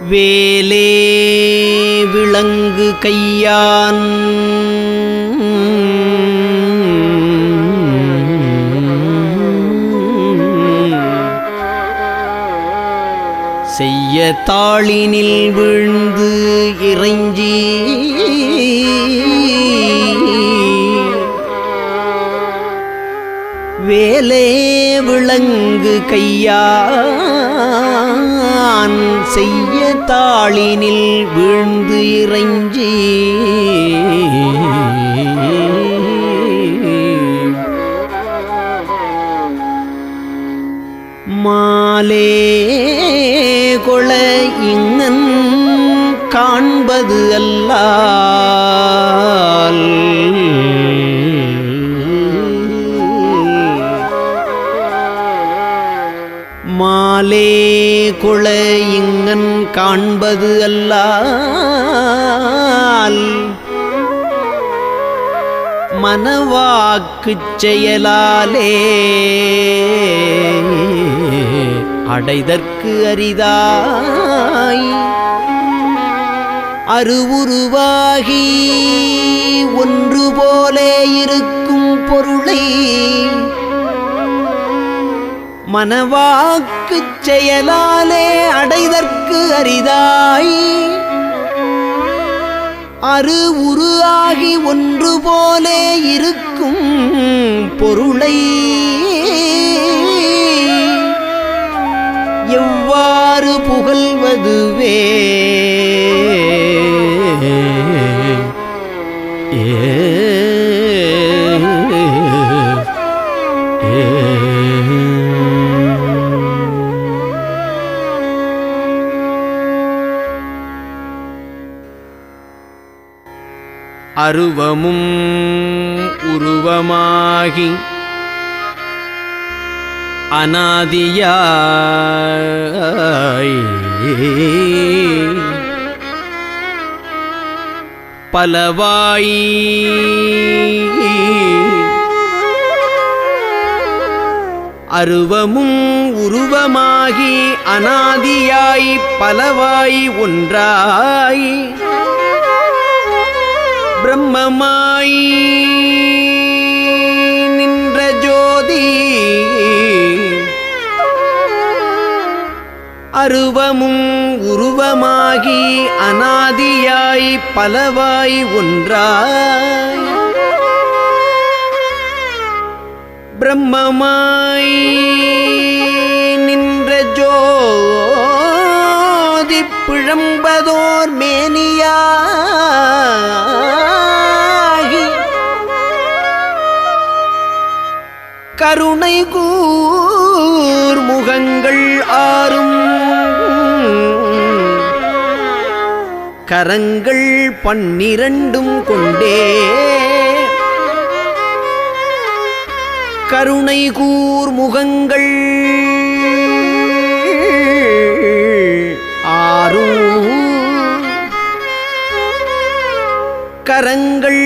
வேலே விளங்கு கையான் செய்ய தாளினில் விழுந்து இறைஞ்சி வேலே விளங்கு கையான் செய்ய தாளினில் விழுந்து இறைஞ்சி மாலே கொள இங்கன் காண்பது அல்லால் மாலே கொள இங்கன் காண்பது அல்லால் மனவாக்குச் செயலாலே அடைதற்கு அரிதாய் அருவுருவாகி ஒன்று போலே இருக்கும் பொருளை மனவாக்குச் செயலாலே அடைதற்கு அரிதாய் அரு உரு ஆகி ஒன்று போலே இருக்கும் பொருளை எவ்வாறு புகழ்வதுவே அருவமும் உருவமாகி அநாதியாய் பலவாய் அருவமும் உருவமாகி அநாதியாய் பலவாய் ஒன்றாய் பிரம்மமாய் நின்ற ஜோதி அருவமும் உருவமாகி அநாதியாய் பலவாய் ஒன்றாய் பிரம்மமாய் நின்ற ஜோதி பிழம்பதோர் மேனியாகி கருணை கூர் முகங்கள் ஆறும் கரங்கள் 12 கொண்டே கருணை கூர் முகங்கள் ஆறும் கரங்கள்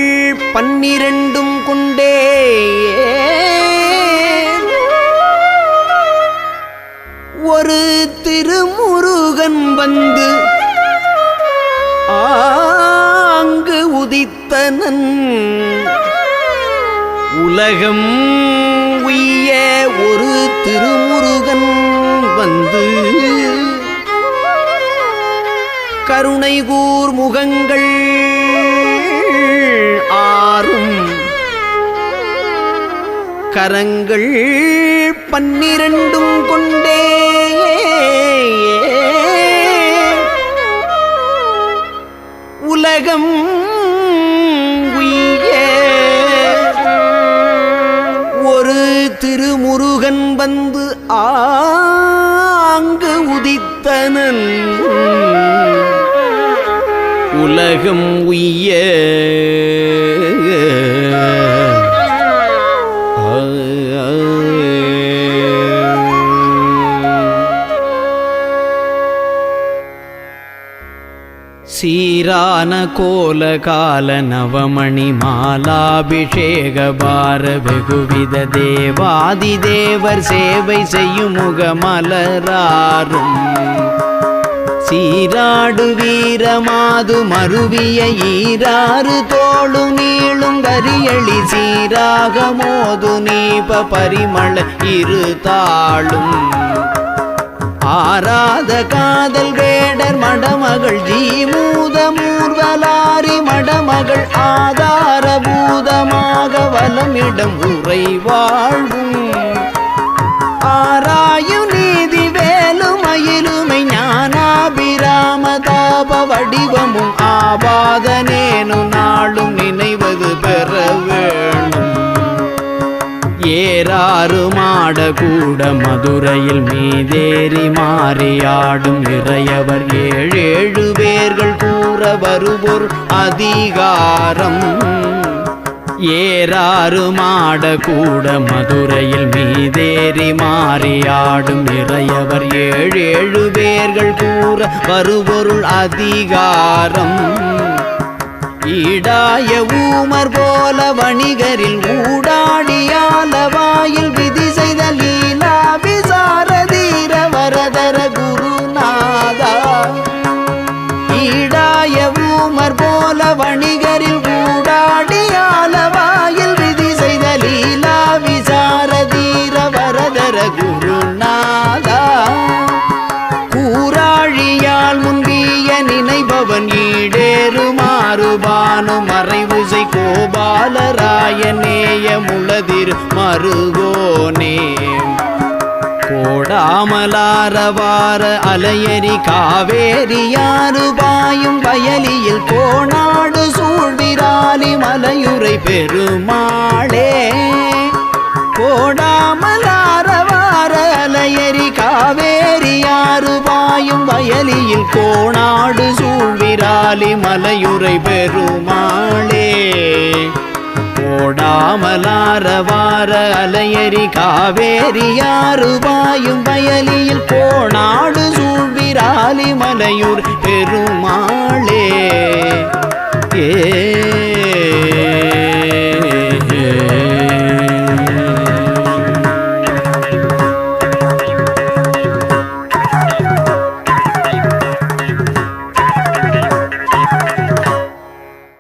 12 கொண்டே ஒரு திருமுருகன் வந்து ஆங்கு உதித்தனன் உலகம் உய்ய ஒரு திருமுருகன் வந்து கருணை கூர் முகங்கள் ஆறும் கரங்கள் 12 கொண்டே உலகம் உய்ய ஒரு திருமுருகன் வந்து ஆங்கு உதித்தனன் உலகம் உய்ய சீரான கோலகால நவமணி மாலாபிஷேக பார வெகுவித தேவாதி தேவர் சேவை செய்யும் முகமலராரும் சீராடு வீரமாது மருவிய ஈராறு தோளு நீளும் கரியளி சீராக மோது நீப பரிமள இரு தாளும் ஆராத காதல் வேடர் மடமகள் ஜீமூத மூர்வலாரி மடமகள் ஆதார பூதமாக வலமிடம் உரை வாழ்வும் ஆராயு நீதி வேலுமயிலுமை ஞானாபிராம தாப வடிவமும் ஆபாதனேனு நாளும் நினைவது பெற வேணும் ஏறாறு மாட கூட மதுரையில் மீதேறி மாறியாடும் இறையவர் ஏழேழு பேர்கள் கூற வருபொர் அதிகாரம் ஏறாறு மாட கூட மதுரையில் மீதேறி மாறியாடும் இறையவர் ஏழேழு பேர்கள் கூற வருபொருள் அதிகாரம் ஈடாய ஊமர் போல வணிகரில் ஊடாடியால வாயில் விதி செய்த லீலா விசாரதீர வரதர குருநாதா ஈடாய ஊமர் போல வணிகரில் ஊடாடியால வாயில் விதி செய்த லீலா விசாரதீர வரதர குருநாதா கூராழியால் முன்பிய நினைபவன் ஈடேறு மாறுபானு மறைவுசை கோபாலராயநேய முளதிர் மருகோனே கோடாமலாரவார அலையரி காவேரியாறு பாயும் வயலியில் கோணாடு சூழ்விராலி மலையுரை பெருமாளே கோடாமலாரவார அலையரி காவேரியாறு பாயும் வயலியில் கோணாடு சூழ்விராலி மலையுரை பெருமாளே கோடாமலாரவார அலையரி காவேரியாறு பாயும் வயலியில் கோணாடு சூழ்விராலி மலையுர் பெருமாளே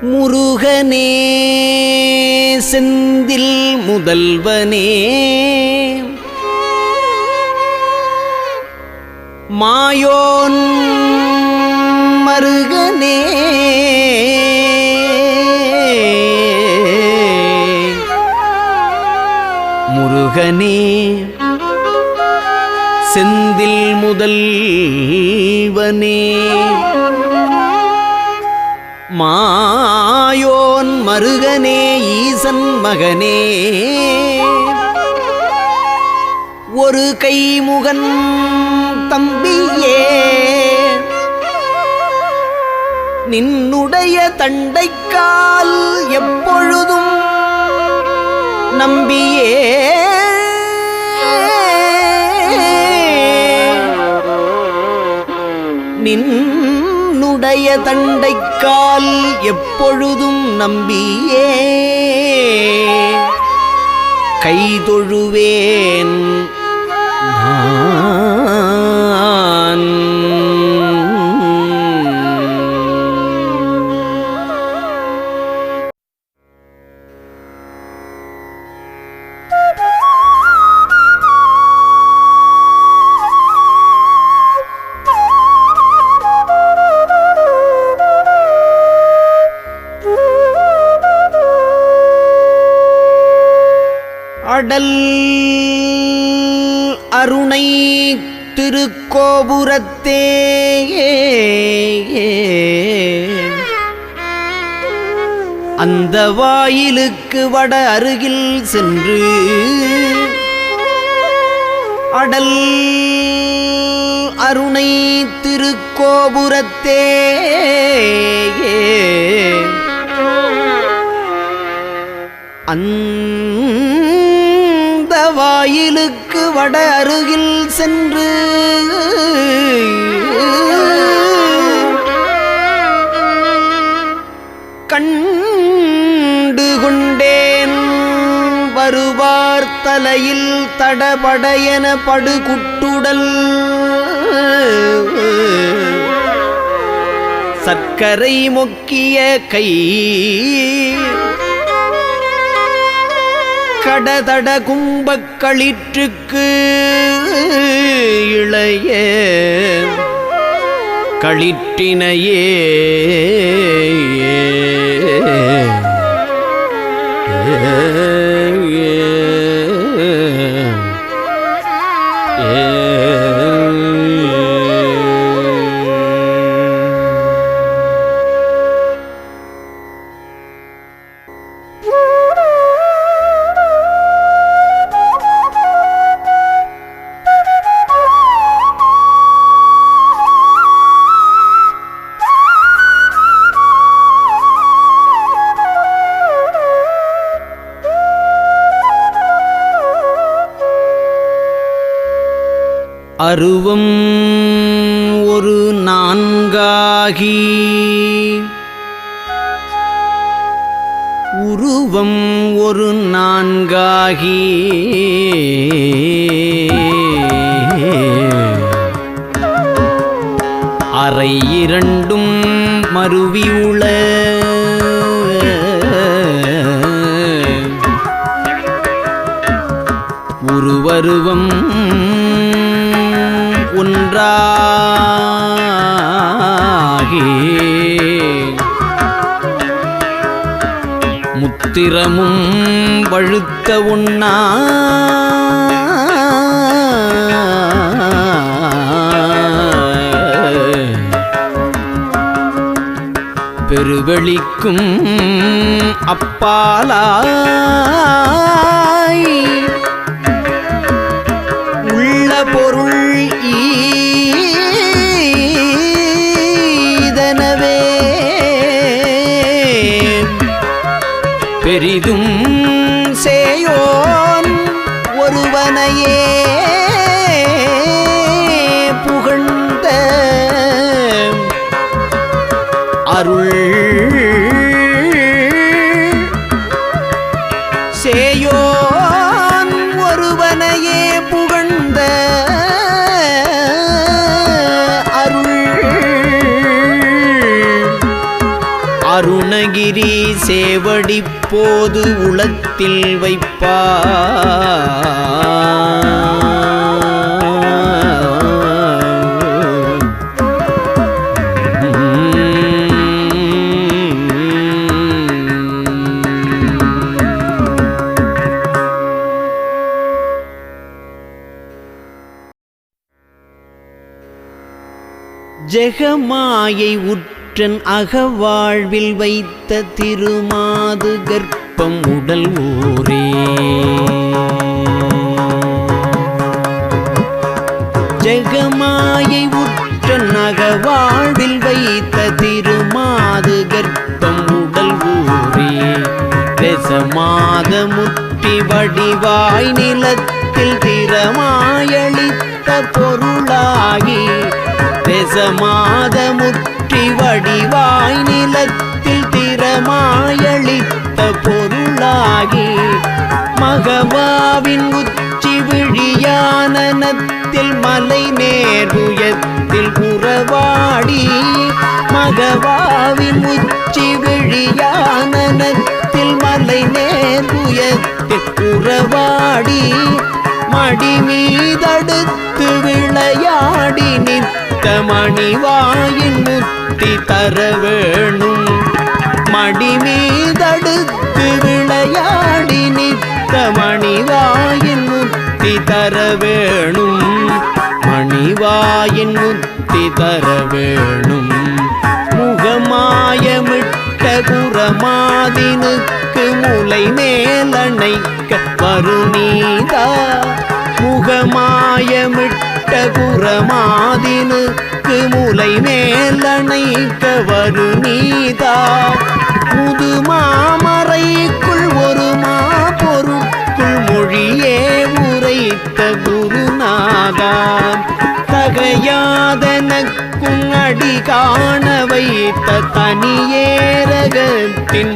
முருகனே செந்தில் முதல்வனே மாயோன் மருகனே முருகனே செந்தில் முதல்வனே மாயோன் மருகனே ஈசன் மகனே ஒரு கைமுகன் தம்பியே நின்னுடைய தண்டைக்கால் எப்பொழுதும் நம்பியே நின்னுடைய தண்டைக்கால் எப்பொழுதும் நம்பியே கைதொழுவேன் நான் அடல் அருணை திருக்கோபுரத்தே அந்த வாயிலுக்கு வட அருகில் சென்று அடல் அருணை திருக்கோபுரத்தே அந்த வாயிலுக்கு வட அருகில் சென்று கண்டு கொண்டேன் வருவார் தலையில் தடபடையன படுகுட்டுடல் சர்க்கரை மொக்கிய கை கடதட கும்பக்களிற்றுக்கு இளைய களிற்றினையே அருவம் ஒரு நான்காகி உருவம் ஒரு நான்காகி அறை இரண்டும் மருவியுள உருவருவம் ஒன்றாகி முத்திரமும் வழுத்த உண்ணா பெருவெளிக்கும் அப்பாலாய் உள்ள பொருள் ஈதனவே பெரிதும் சேயோன் ஒருவனையே புகழ்ந்த அருள் சேயோன் ஒருவனையே புகழ்ந்த அருணகிரி சேவடி போது உளத்தில் ஜெகமாயை உற்றன் அகவாழ்வில் வைத்த திருமாது கர்ப்பம் உடல் ஊரே ஜெகமாயை உற்றன் அகவாழ்வில் வைத்த திருமாது கர்ப்பம் உடல் ஊரே ரசமாத முற்றி வடிவாய் நிலத்தில் திறமாயளித்த பொருளாகி ரசமாத முற்றி வடிவாய் நிலத்தில் திறமாயளித்த பொருளாகி மகவாவின் உச்சி விழியானனத்தில் மலை நேருயத்தில் உறவாடி மகவாவின் உச்சி விழியானனத்தில் மலை நேருயத்தில் உறவாடி மடி மீதடுத்து விளையாடி நித்த மணிவாயின் முத்தி தர வேணும் மடி மீதடுத்து விளையாடி நித்த மணிவாயின் முத்தி தர வேணும் மணிவாயின் முத்தி தர வேணும் முகமாயமிட்ட குரமாதினுக்கு முலை மேலணைக்க வருநீதா முகமாயமிட்ட குரமாதினுக்கு முலை மேலணைக்க வருநீதா முதுமாமறைக்குள் ஒரு மாபொருட்குள் மொழியே உரைத்த குருநாதா தகையாதனக்கும் அடி காண வைத்த தனியேரகத்தின்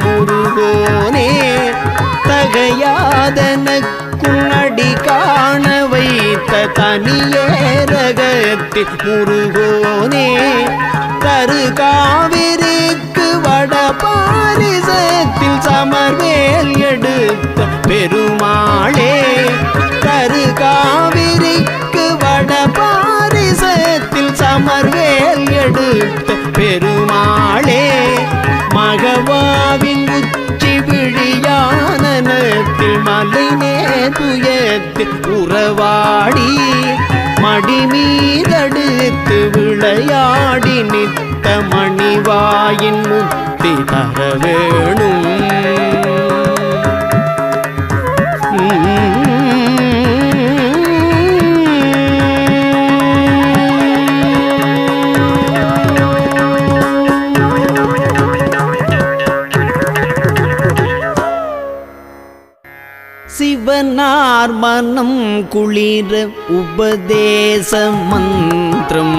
முருகோனே தகையாதனக்கும் அடி காண வைத்த தனியேரகத்தின் முருகோனே தரு காவிரிக்கு வட பாரிசத்தில் சமர்வேல் எடுத்த பெருமாளே தரு காவிரிக்கு வட பாரிசத்தில் சமர்வேல் எடுத்த பெருமாளே மகவாவின் உச்சி விழியானத்தில் மலை நேதுயத்தில் உறவாடி மடி மீதடுத்து விளையாடி நித்த மணிவாயின் முக்தி தர வேணும் சிவனார் மனம் குளிர உபதேச மந்திரம்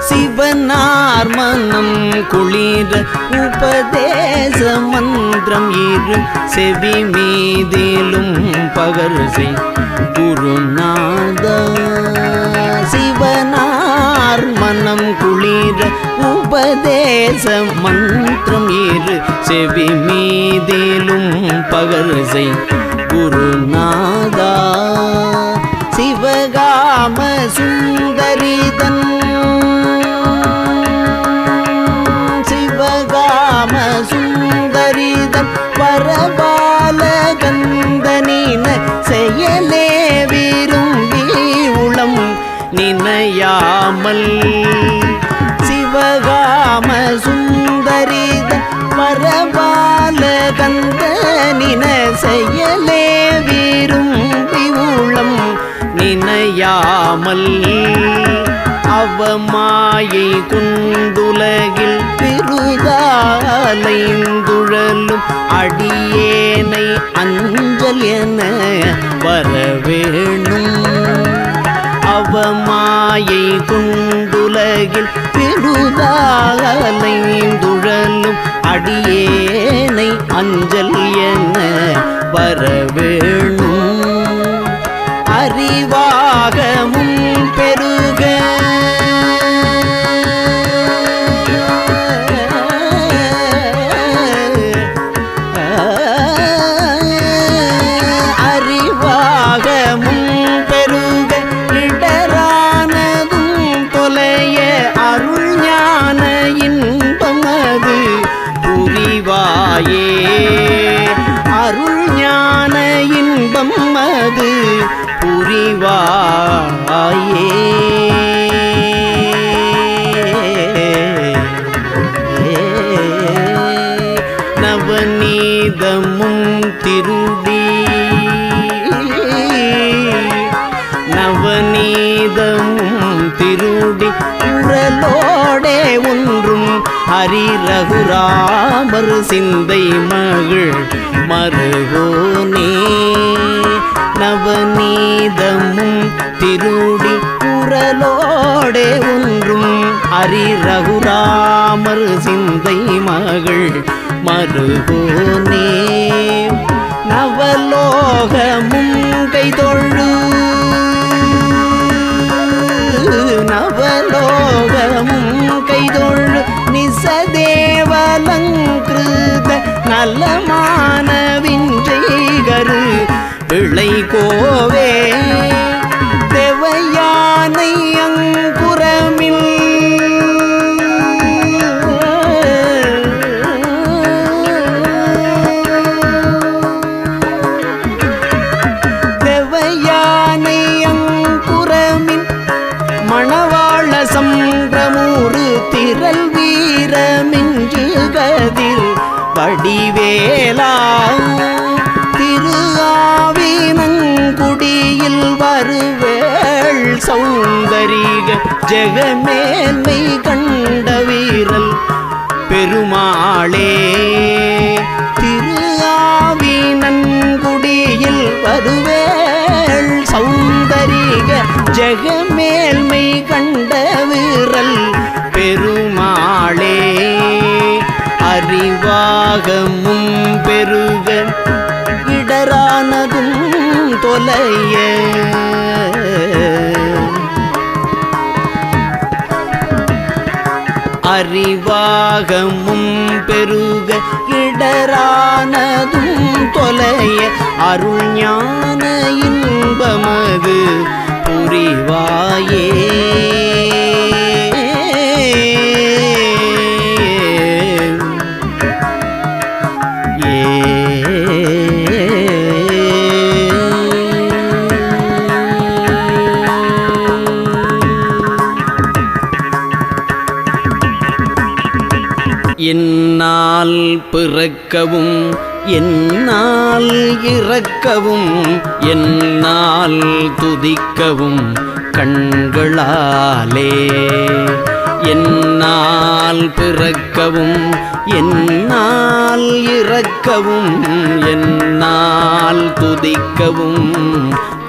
சிவனார் மனம் குளிர உபதேச மந்திரம் இரு செவி மீதிலும் பகர்சை குருநாதா சிவனார் மனம் குளிர உபதேச மந்திரம் இரு செவி மீதிலும் பகர்சை குருநாதா சிவகாம சுந்தரிதன் சிவகாம சுந்தரிதன் பரபாலகந்தனின செயலே விரும்பி உளம் நினையாமல் சிவகாம சுந்தரித பரபாலகந்தனின செயலே விரும்பி உளம் நினையாமல் அவமாயை குண்டுலகில் பெருதாலைந்துழலும் அடியேனை அஞ்சல் என வரவேணும் அவமாயை குண்டுலகில் பெருதாலைந்துழலும் அடியேனை அஞ்சல் என வரவேணும் அறிவாகமும் பெருக அறிவாகமும் பெருக இடரானதும் தொலைய அருள் ஞான இன்பமது புரிவாயே அருள் ஞான இன்பம் அது புரிவாயே நவநீதமும் திருடி நவநீதமும் திருடி உரலோடே ஒன்றும் ஹரி ரகுராமர் சிந்தை மகள் மருகோனே நவநீதமும் திருடி உரலோடே ஒன்றும் ஹரி ரகுராமர் சிந்தை மகள் மருகோனே நவலோகமும் கைதொழு நவலோகமும் கைதொழு நிசதேவலங்கிருத நலமான விஞ்சைகரு பிள்ளை கோவே தேவயானை அங்குரமில் தேவயானை அங்குரமில் மணவாள சம்பிரமூரு திரள் வீரமின்று கதிர் வடிவேலா திரு ஆவினங்குடியில் வருவேள் சௌந்தரிக ஜெகமேன்மை கண்ட வீரல் பெருமாளே திரு ஆவினங்குடியில் வருவேள் சௌந்தரிக ஜெகமேல்மை கண்ட வீரல் பெருமாளே அறிவாகமும் பெருக இடரானதும் தொலைய அறிவாகமும் பெருக இடரானதும் தொலைய அருள் ஞான இன்பமது புரிவாயே. என்னால் பிறக்கவும் என்னால் இறக்கவும் என்னால் துதிக்கவும் கண்களாலே. என்னால் பிறக்கவும் என்னால் இறக்கவும் என்னால் துதிக்கவும்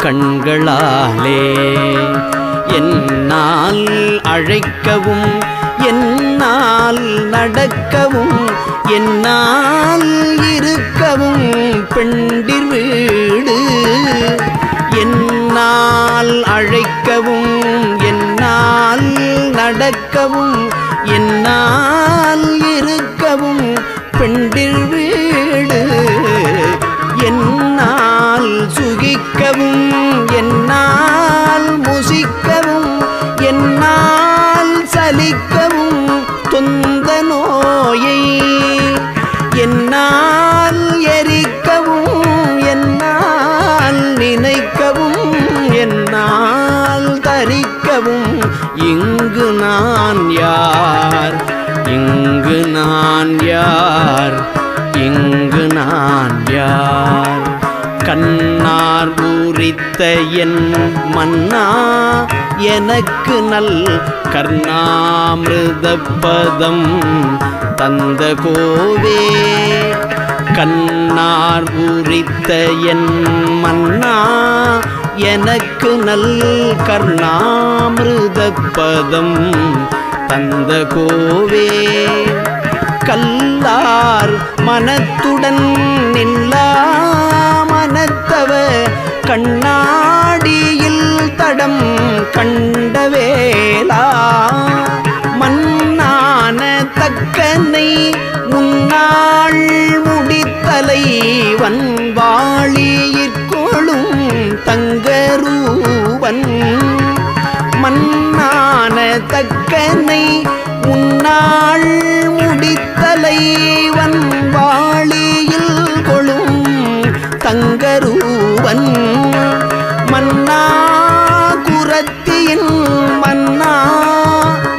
கண்களாலே. என்னால் அழைக்கவும் என்னால் நடக்கவும் என்னால் இருக்கவும் பெண்டிர் வீடு. என்னால் அழைக்கவும் என்னால் நடக்கவும் என்னால் இருக்கவும் பெண்டிர் வீடு. என்னால் சுகிக்கவும் என்னால் முசிக்கவும் என்னால் சலிக்கவும் தொந்த நோயை. என்னால் எரிக்கவும் என்னால் நினைக்கவும் என்னால் தரிக்கவும் இங்கு நான் யார் இங்கு நான் யார் இங்கு நான் யார். கண்ணார் பூரித்த என் மன்னா எனக்கு நல் கர்ணாமிருதப்பதம் தந்த கோவே. கண்ணார் பூரித்த என் மன்னா எனக்கு நல் கர்ணாமிருதப்பதம் தந்த கோவே. கல்லார் மனத்துடன் நில்லா மனத்தவ கண்ணாடியில் தடம் கண்டவேலா. மன்னான தக்கனை முன்னாள் முடித்தலை வன்வாளியிற்கொளும் தங்கரூபன். மன்னான தக்கனை முன்னாள் முடித்தலை வன்வாளியில் கொளும் தங்கரூபன். மன்னா குரத்தியின் மன்னா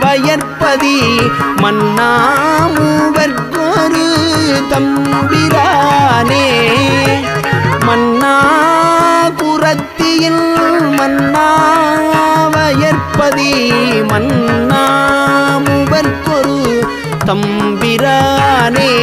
வயற்பதி மன்னா மூவர்க்கொரு தம்பிரானே. மன்னா குரத்தியின் மன்னா வயற்பதி மன்னா மூவர்க்கொரு தம்பிரானே.